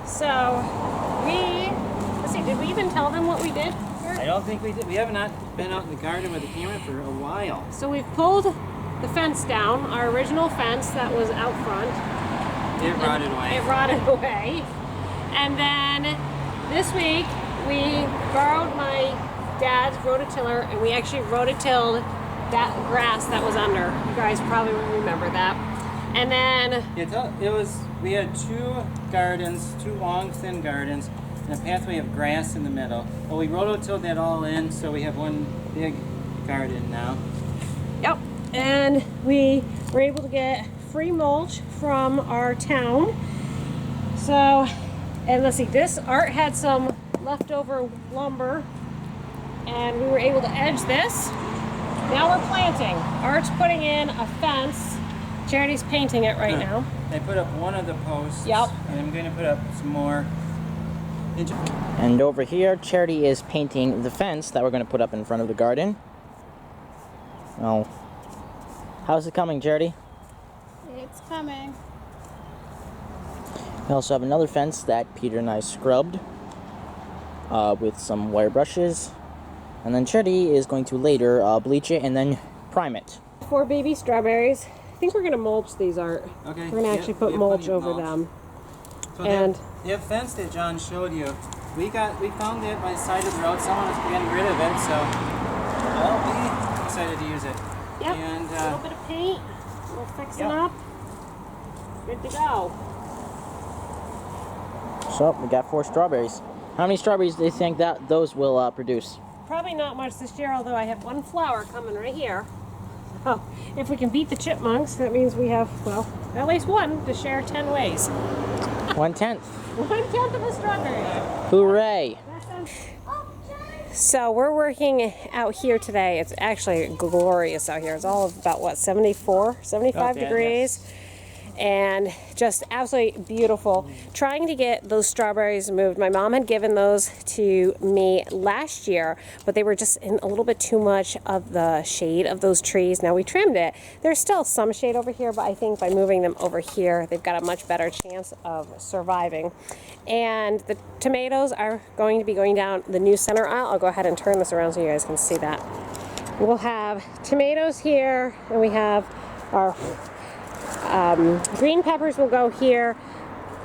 So let's see, did we even tell them what we did? I don't think we did. We have not been out in the garden with the camera for a while. So we've pulled the fence down, our original fence that was out front. It rotted away. It rotted away. And then this week we borrowed my dad's rototiller and we actually rototilled that grass that was under. You guys probably remember that. And then we had two gardens, two long thin gardens, and a pathway of grass in the middle. Well, we rototilled that all in, so we have one big garden now. Yep. And we were able to get free mulch from our town. So, and let's see, Art had some leftover lumber and we were able to edge this. Now we're planting. Art's putting in a fence. Charity's painting it right now. I put up one of the posts. Yep. And I'm going to put up some more. And over here, Charity is painting the fence that we're going to put up in front of the garden. Oh, how's it coming, Charity? It's coming. We also have another fence that Peter and I scrubbed with some wire brushes. And then Charity is going to later bleach it and then prime it. 4 baby strawberries. I think we're going to mulch these, Art. Okay. We're going to actually put mulch over them. So and the fence that John showed you, we found it by the side of the road. Someone was getting rid of it, so we decided to use it. Yep. And a little bit of paint. We'll fix it up. Good to go. So we got 4 strawberries. How many strawberries do you think that those will produce? Probably not much this year, although I have one flower coming right here. Oh, if we can beat the chipmunks, that means we have, well, at least one to share 10 ways. 1/10. 1/10 of a strawberry. Hooray! So we're working out here today. It's actually glorious out here. It's all about, what, 75 degrees. Yes. And just absolutely beautiful. Trying to get those strawberries moved. My mom had given those to me last year, but they were just in a little bit too much of the shade of those trees. Now we trimmed it. There's still some shade over here, but I think by moving them over here, they've got a much better chance of surviving. And the tomatoes are going to be going down the new center aisle. I'll go ahead and turn this around so you guys can see that. We'll have tomatoes here, and we have our green peppers will go here.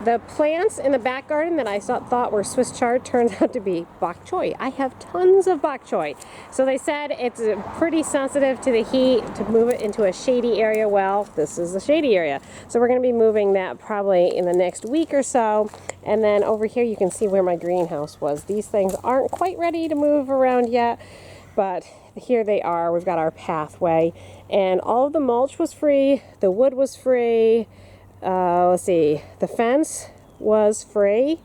The plants in the back garden that I thought were Swiss chard turns out to be bok choy. I have tons of bok choy. So they said it's pretty sensitive to the heat to move it into a shady area. Well, this is a shady area. So we're going to be moving that probably in the next week or so. And then over here you can see where my greenhouse was. These things aren't quite ready to move around yet, but here they are. We've got our pathway. And all of the mulch was free. The wood was free. Let's see. The fence was free.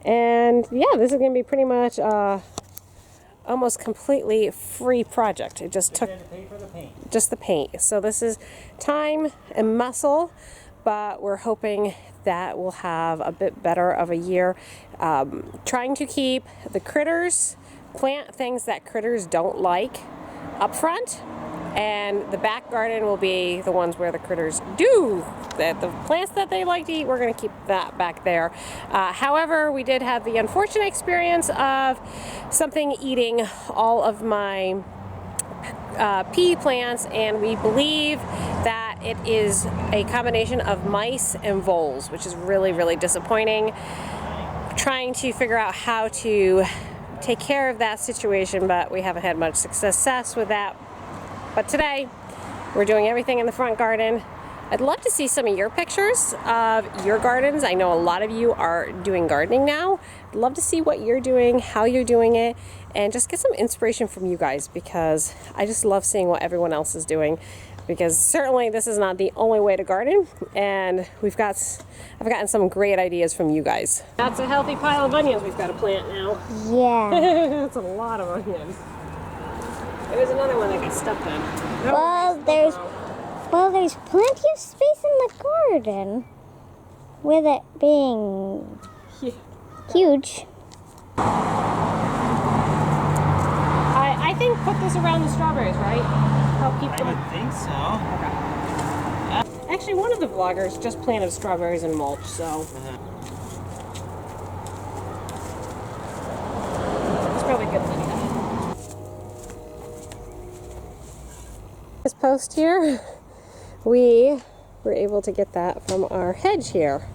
And yeah, this is going to be pretty much almost completely free project. It just took just the paint. So this is time and muscle, but we're hoping that we'll have a bit better of a year. Trying to keep the critters, plant things that critters don't like up front, and the back garden will be the ones where the critters do. The plants that they like to eat, we're going to keep that back there. However, we did have the unfortunate experience of something eating all of my pea plants, and we believe that it is a combination of mice and voles, which is really, really disappointing. Trying to figure out how to take care of that situation, but we haven't had much success with that. But today, we're doing everything in the front garden. I'd love to see some of your pictures of your gardens. I know a lot of you are doing gardening now. I'd love to see what you're doing, how you're doing it, and just get some inspiration from you guys, because I just love seeing what everyone else is doing. Because certainly this is not the only way to garden, and I've gotten some great ideas from you guys. That's a healthy pile of onions we've got to plant now. Yeah. That's a lot of onions. There's another one that gets stuck in. Well, there's plenty of space in the garden, with it being huge. I think put this around the strawberries, right? Help keep them. I would think so. Okay. Actually, one of the vloggers just planted strawberries in mulch, so. post here, we were able to get that from our hedge here.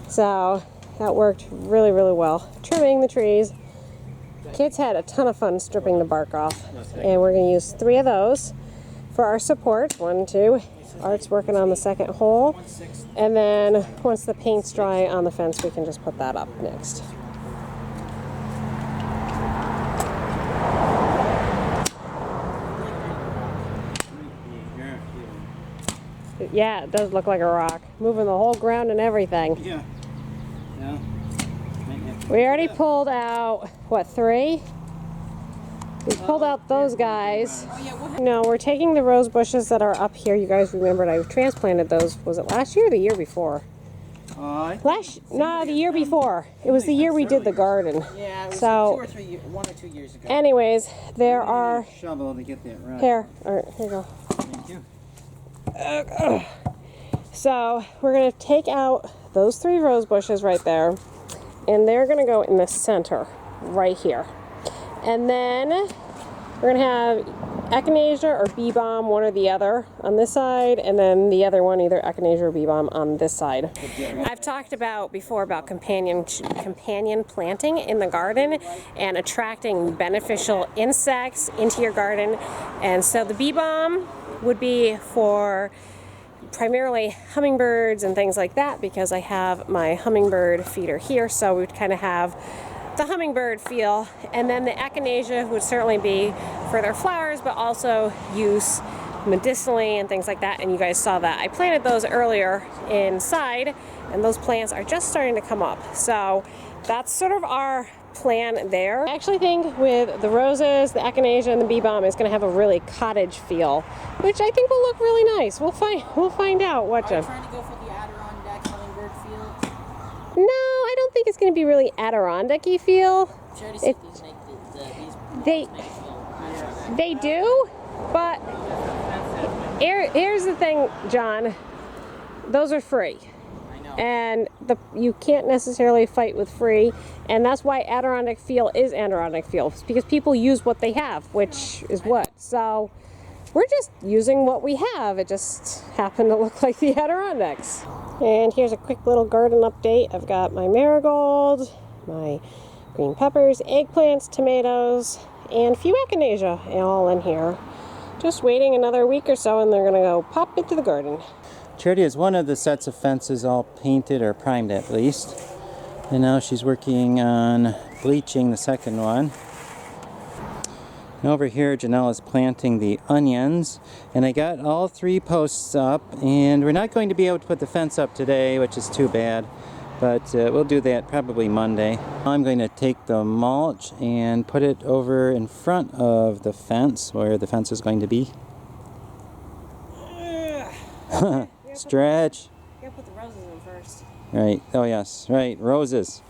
So that worked really, really well. Trimming the trees. Kids had a ton of fun stripping the bark off. And we're going to use 3 of those for our support. 1, 2. Art's working on the second hole. And then once the paint's dry on the fence, we can just put that up next. Yeah, it does look like a rock. Moving the whole ground and everything. Yeah. Yeah. We already pulled out, what, 3? We pulled out those guys. No, we're taking the rose bushes that are up here. You guys remembered I transplanted those. Was it last year or the year before? No, the year before. It was the year we did the garden. Yeah, it was So, 1 or 2 years ago. anyways, there are... Shovel to get that right. Here, all right, here you go. Thank you. So we're going to take out those 3 rose bushes right there, and they're going to go in the center right here. And then we're going to have echinacea or bee balm, one or the other, on this side, and then the other one, either echinacea or bee balm, on this side. I've talked before about companion planting in the garden and attracting beneficial insects into your garden. And so the bee balm would be for primarily hummingbirds and things like that, because I have my hummingbird feeder here, so we'd kind of have the hummingbird feel. And then the echinacea would certainly be for their flowers, but also use medicinally and things like that. And you guys saw that I planted those earlier inside, and those plants are just starting to come up. So that's sort of our plan there. I actually think with the roses, the echinacea, and the bee balm is going to have a really cottage feel, which I think will look really nice. We'll find out. Watch it. Trying to go for the Adirondack hummingbird feel. No, I don't think it's going to be really Adirondack-y feel. Charity said these make They do, but here's the thing, John. Those are free. I know. And you can't necessarily fight with free, and that's why Adirondack feel is Adirondack feel. It's because people use what they have, which is what. So we're just using what we have. It just happened to look like the Adirondacks. And here's a quick little garden update. I've got my marigold, my green peppers, eggplants, tomatoes, and a few echinacea all in here. Just waiting another week or so, and they're gonna go pop into the garden. Charity has one of the sets of fences all painted or primed at least. And now she's working on bleaching the second one. And over here, Janelle is planting the onions. And I got all 3 posts up, and we're not going to be able to put the fence up today, which is too bad. But we'll do that probably Monday. I'm going to take the mulch and put it over in front of the fence, where the fence is going to be. Stretch. You gotta put the roses in first. Right. Oh, yes. Right. Roses.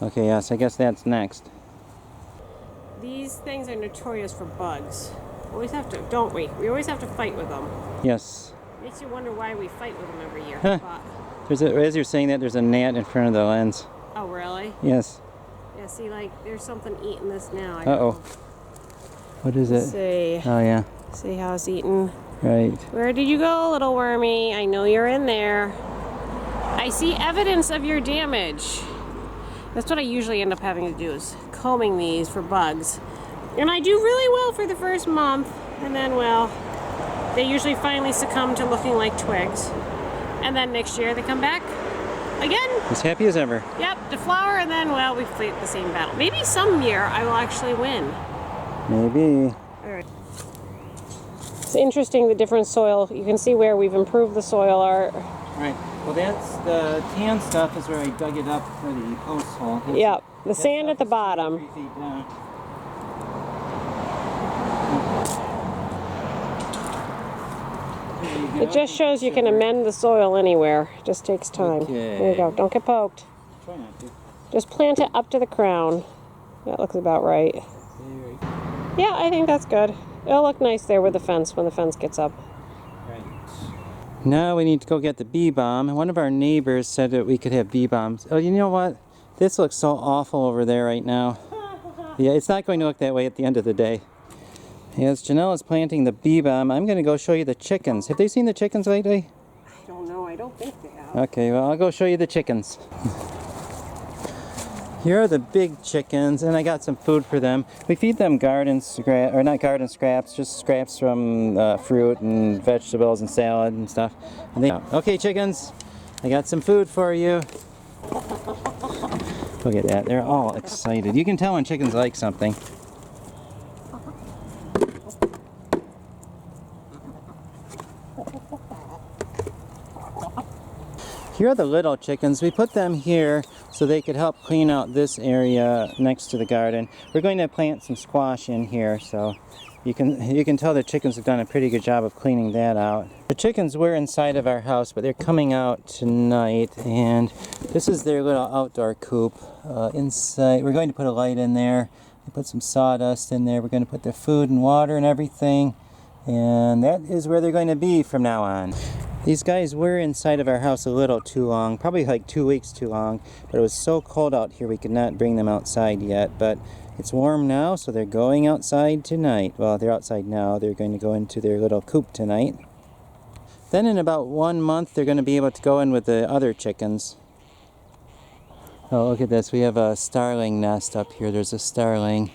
Okay, yes. I guess that's next. These things are notorious for bugs. Always have to, don't we? We always have to fight with them. Yes. Makes you wonder why we fight with them every year. Huh. But, As you're saying that, there's a gnat in front of the lens. oh, really? Yes. Yeah, see, like, there's something eating this now. Uh-oh. What is Let's it? see. Oh, yeah. See how it's eating. Right. Where did you go, little wormy? I know you're in there. I see evidence of your damage. That's what I usually end up having to do, is combing these for bugs. And I do really well for the first month, and then, well, they usually finally succumb to looking like twigs. And then next year they come back again. As happy as ever. Yep, to flower, and then, well, we fight the same battle. Maybe some year I will actually win. Maybe. All right. It's interesting, the different soil. You can see where we've improved the soil art. Right. Well, that's the tan stuff is where I dug it up for the post hole. Yep, the sand at the bottom. 3 feet down. It just shows you can amend the soil anywhere. It just takes time. Okay. There you go. Don't get poked. Try not to. Just plant it up to the crown. That looks about right. Yeah, I think that's good. It'll look nice there with the fence when the fence gets up. Right. Now we need to go get the bee balm. One of our neighbors said that we could have bee balms. Oh, you know what? This looks so awful over there right now. Yeah, it's not going to look that way at the end of the day. As Janelle is planting the bee balm, I'm going to go show you the chickens. Have they seen the chickens lately? I don't know. I don't think they have. Okay, well, I'll go show you the chickens. Here are the big chickens, and I got some food for them. We feed them garden scraps, or not garden scraps, just scraps from fruit and vegetables and salad and stuff. And okay, chickens, I got some food for you. Look at that, they're all excited. You can tell when chickens like something. Here are the little chickens. We put them here so they could help clean out this area next to the garden. We're going to plant some squash in here, so you can tell the chickens have done a pretty good job of cleaning that out. The chickens were inside of our house, but they're coming out tonight, and this is their little outdoor coop. Inside, we're going to put a light in there. We put some sawdust in there. We're going to put their food and water and everything, and that is where they're going to be from now on. These guys were inside of our house a little too long, probably like 2 weeks too long, but it was so cold out here we could not bring them outside yet. But it's warm now, so they're going outside tonight. Well, they're outside now. They're going to go into their little coop tonight. Then in about 1 month, they're going to be able to go in with the other chickens. Oh, look at this. We have a starling nest up here. There's a starling,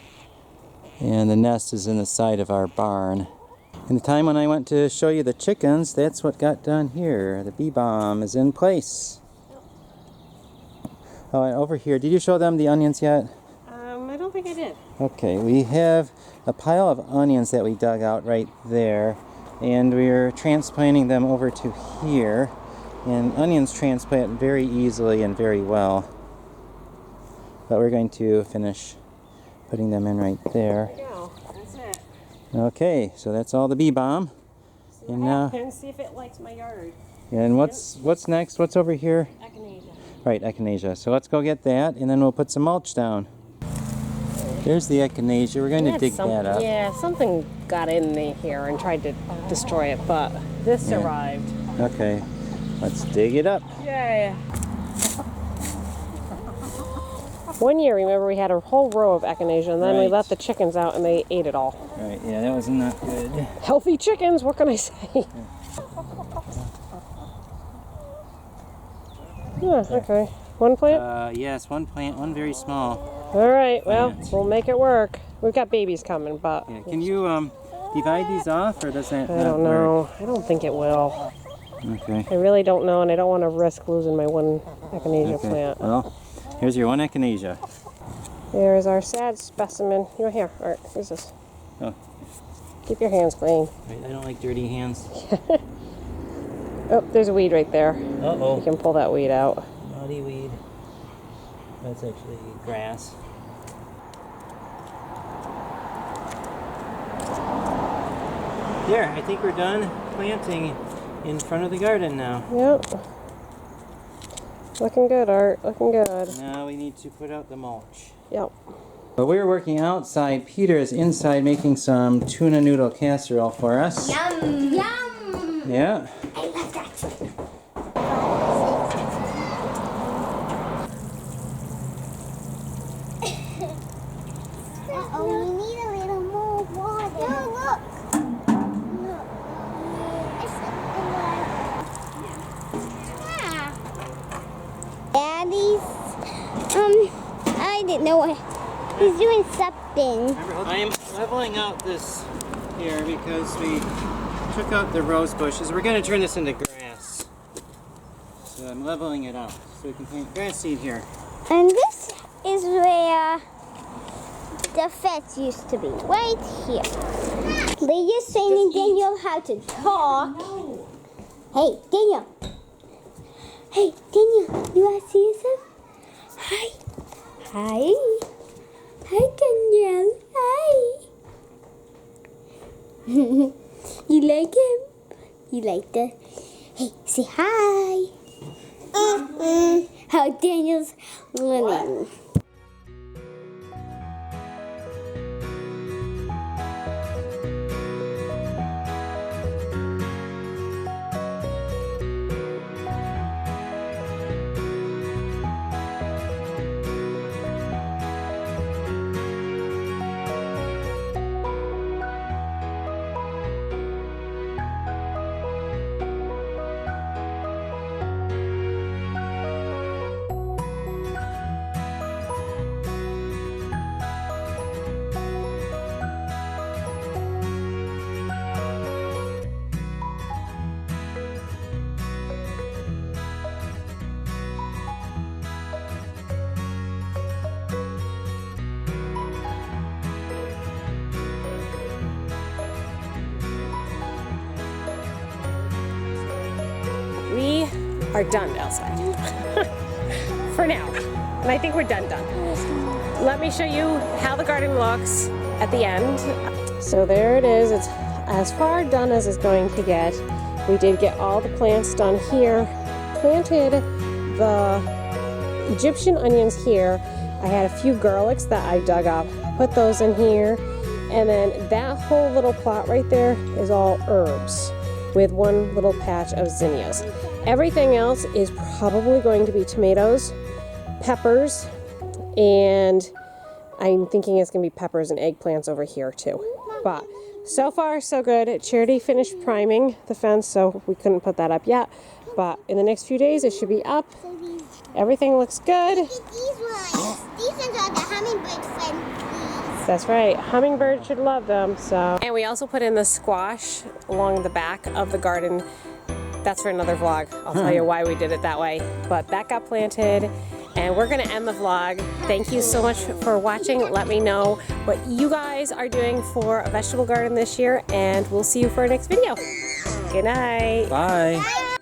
and the nest is in the side of our barn. In the time when I went to show you the chickens, that's what got done here. The bee balm is in place. Oh, and over here, did you show them the onions yet? I don't think I did. Okay, we have a pile of onions that we dug out right there, and we're transplanting them over to here. And onions transplant very easily and very well. But we're going to finish putting them in right there. There you go. That's it. Okay, so that's all the bee balm. And now, see if it likes my yard. And what's next? What's over here? Echinacea. Right, echinacea. So let's go get that, and then we'll put some mulch down. There's the echinacea. We're going to dig that up. Yeah, something got in here and tried to destroy it, but this survived. Okay, let's dig it up. Yay! One year, remember, we had a whole row of echinacea, and then we Right. let the chickens out, and they ate it all. Right, yeah, that was not good. Healthy chickens, what can I say? Yeah, okay. One plant? Yes, one plant, one very small. All right, well, plant. we'll make it work. We've got babies coming, but Yeah, can you divide these off, or does that I not don't work? know. I don't think it will. Okay. I really don't know, and I don't want to risk losing my one echinacea Okay. plant. Well, here's your one echinacea. There's our sad specimen. You're here. All right, here's this. Oh. Keep your hands clean. Right, I don't like dirty hands. Oh, there's a weed right there. Uh-oh. You can pull that weed out. Naughty weed. That's actually grass. There, I think we're done planting in front of the garden now. Yep. Looking good, Art. Looking good. Now we need to put out the mulch. Yep. But we're working outside. Peter is inside making some tuna noodle casserole for us. Yum! Yum! Yeah. I love that. Uh-oh, we need a little more water. No, look! Look. It's Daddy's, I didn't know what, he's doing something. I am leveling out this here because we took out the rose bushes. We're going to turn this into grass. So I'm leveling it out so we can plant grass seed here. And this is where the fence used to be, right here. They just training Daniel how to talk. No. Hey, Daniel. Hey, Daniel, you want to see some? Hi. Hi. Hi, Daniel. Hi. You like him? You like the... Hey, say hi. How Daniel's learning. are done outside. For now. And I think we're done. Let me show you how the garden looks at the end. So there it is. It's as far done as it's going to get. We did get all the plants done here. Planted the Egyptian onions here. I had a few garlics that I dug up, put those in here. And then that whole little plot right there is all herbs with one little patch of zinnias. Everything else is probably going to be tomatoes, peppers, and I'm thinking it's going to be peppers and eggplants over here too. But so far so good. Charity finished priming the fence, so we couldn't put that up yet. But in the next few days it should be up. Everything looks good. These ones. These ones are the hummingbird friendlies. That's right. Hummingbirds should love them. So. And we also put in the squash along the back of the garden. That's for another vlog. I'll tell you why we did it that way. But that got planted. And we're going to end the vlog. Thank you so much for watching. Let me know what you guys are doing for a vegetable garden this year. And we'll see you for our next video. Good night. Bye. Bye.